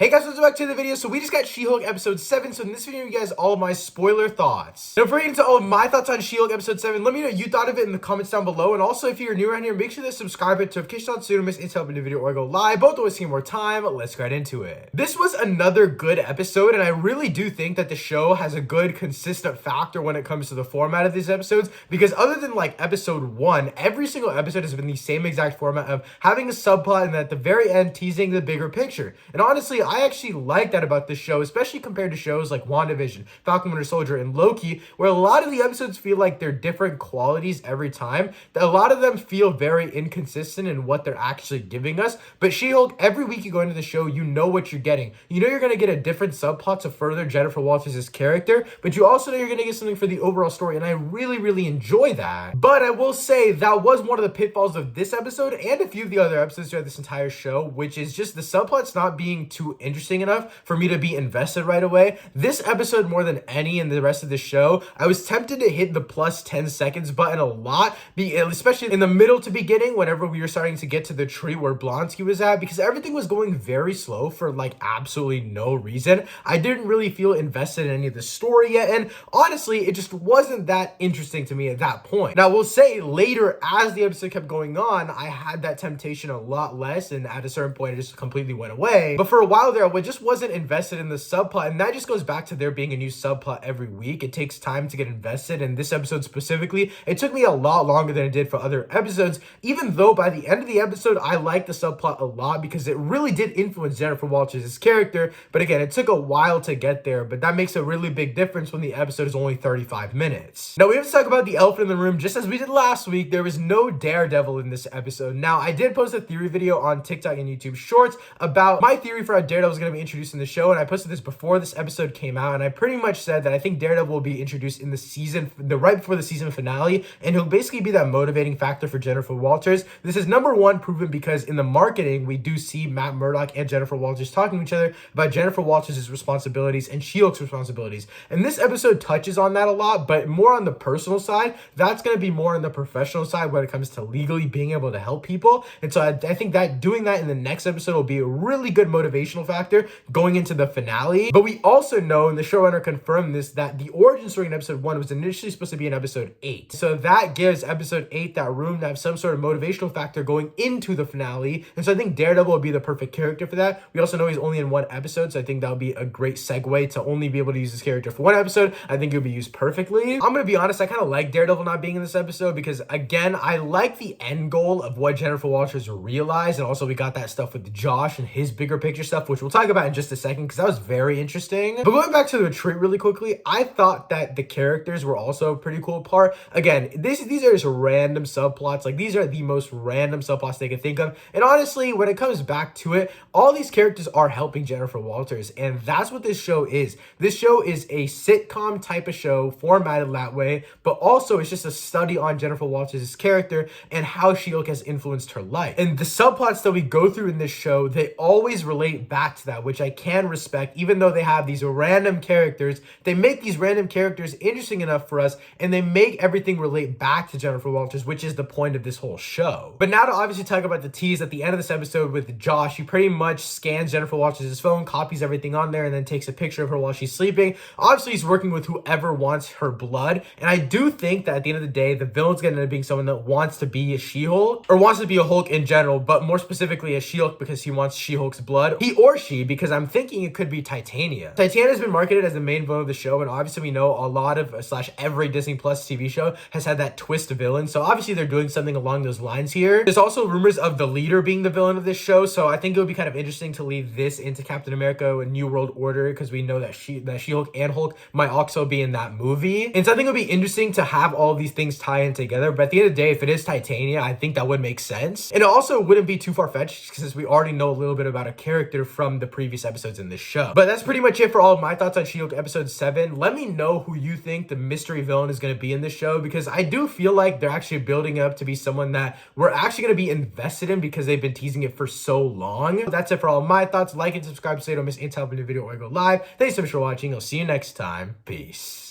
Hey guys, welcome back to the video. So we just got She-Hulk episode 7. So in this video, you guys, all of my spoiler thoughts. Now, before getting into all of my thoughts on She-Hulk episode 7, let me know what you thought of it in the comments down below. And also, if you're new around here, make sure to subscribe and notifications on so you don't miss any type of new video or I go live. Both always seeing more time. Let's get right into it. This was another good episode, and I really do think that the show has a good, consistent factor when it comes to the format of these episodes. Because other than like episode 1, every single episode has been the same exact format of having a subplot and at the very end teasing the bigger picture. And honestly, I actually like that about this show, especially compared to shows like WandaVision, Falcon Winter Soldier, and Loki, where a lot of the episodes feel like they're different qualities every time. A lot of them feel very inconsistent in what they're actually giving us. But She-Hulk, every week you go into the show, you know what you're getting. You know you're going to get a different subplot to further Jennifer Walters' character, but you also know you're going to get something for the overall story, and I really enjoy that. But I will say that was one of the pitfalls of this episode and a few of the other episodes throughout this entire show, which is just the subplots not being too interesting enough for me to be invested right away. This episode, more than any in the rest of the show, I was tempted to hit the plus 10 seconds button a lot, especially in the middle to beginning, whenever we were starting to get to the tree where Blonsky was at, because everything was going very slow for like absolutely no reason. I didn't really feel invested in any of the story yet, and honestly, it just wasn't that interesting to me at that point. Now, I will say later, as the episode kept going on, I had that temptation a lot less, and at a certain point, it just completely went away. But for a while there, I just wasn't invested in the subplot, and that just goes back to there being a new subplot every week. It takes time to get invested, and this episode specifically, it took me a lot longer than it did for other episodes, even though by the end of the episode, I liked the subplot a lot because it really did influence Jennifer Walters' character. But again, it took a while to get there, but that makes a really big difference when the episode is only 35 minutes. Now, we have to talk about the elephant in the room. Just as we did last week, there was no Daredevil in this episode. Now, I did post a theory video on TikTok and YouTube Shorts about my theory for how Daredevil is going to be introduced in the show, and I posted this before this episode came out, and I pretty much said that I think Daredevil will be introduced in right before the season finale, and he'll basically be that motivating factor for Jennifer Walters. This is number one proven because in the marketing, we do see Matt Murdock and Jennifer Walters talking to each other about Jennifer Walters' responsibilities and She-Hulk's responsibilities. And this episode touches on that a lot, but more on the personal side. That's going to be more on the professional side when it comes to legally being able to help people. And so I think that doing that in the next episode will be a really good motivational factor going into the finale. But we also know, and the showrunner confirmed this, that the origin story in episode 1 was initially supposed to be in episode 8. So that gives episode 8 that room to have some sort of motivational factor going into the finale. And so I think Daredevil will be the perfect character for that. We also know he's only in one episode, so I think that would be a great segue to only be able to use this character for one episode. I think it'll be used perfectly. I'm gonna be honest, I kind of like Daredevil not being in this episode because, again, I like the end goal of what Jennifer Walters realized, and also we got that stuff with Josh and his bigger picture stuff, which we'll talk about in just a second because that was very interesting. But going back to the retreat really quickly, I thought that the characters were also a pretty cool part. Again, these are just random subplots. Like, these are the most random subplots they could think of. And honestly, when it comes back to it, all these characters are helping Jennifer Walters, and that's what this show is. This show is a sitcom type of show formatted that way, but also it's just a study on Jennifer Walters' character and how She-Hulk has influenced her life. And the subplots that we go through in this show, they always relate back to that, which I can respect. Even though they have these random characters, they make these random characters interesting enough for us, and they make everything relate back to Jennifer Walters, which is the point of this whole show. But now to obviously talk about the tease at the end of this episode with Josh, he pretty much scans Jennifer Walters' phone, copies everything on there, and then takes a picture of her while she's sleeping. Obviously, he's working with whoever wants her blood, and I do think that at the end of the day, the villain's gonna end up being someone that wants to be a She-Hulk, or wants to be a Hulk in general, but more specifically a She-Hulk because he wants She-Hulk's blood. He or she, because I'm thinking it could be Titania. Titania has been marketed as the main villain of the show, and obviously we know a lot of, every Disney Plus TV show has had that twist villain, so obviously they're doing something along those lines here. There's also rumors of the leader being the villain of this show, so I think it would be kind of interesting to lead this into Captain America and New World Order, because we know that She-Hulk and Hulk might also be in that movie. And so I think it would be interesting to have all of these things tie in together, but at the end of the day, if it is Titania, I think that would make sense. And it also wouldn't be too far-fetched since we already know a little bit about a character from the previous episodes in this show. But that's pretty much it for all of my thoughts on She-Hulk episode 7. Let me know who you think the mystery villain is going to be in this show, because I do feel like they're actually building it up to be someone that we're actually going to be invested in because they've been teasing it for so long. But that's it for all of my thoughts. Like and subscribe so you don't miss any type of new video or I go live. Thanks so much for watching. I'll see you next time. Peace.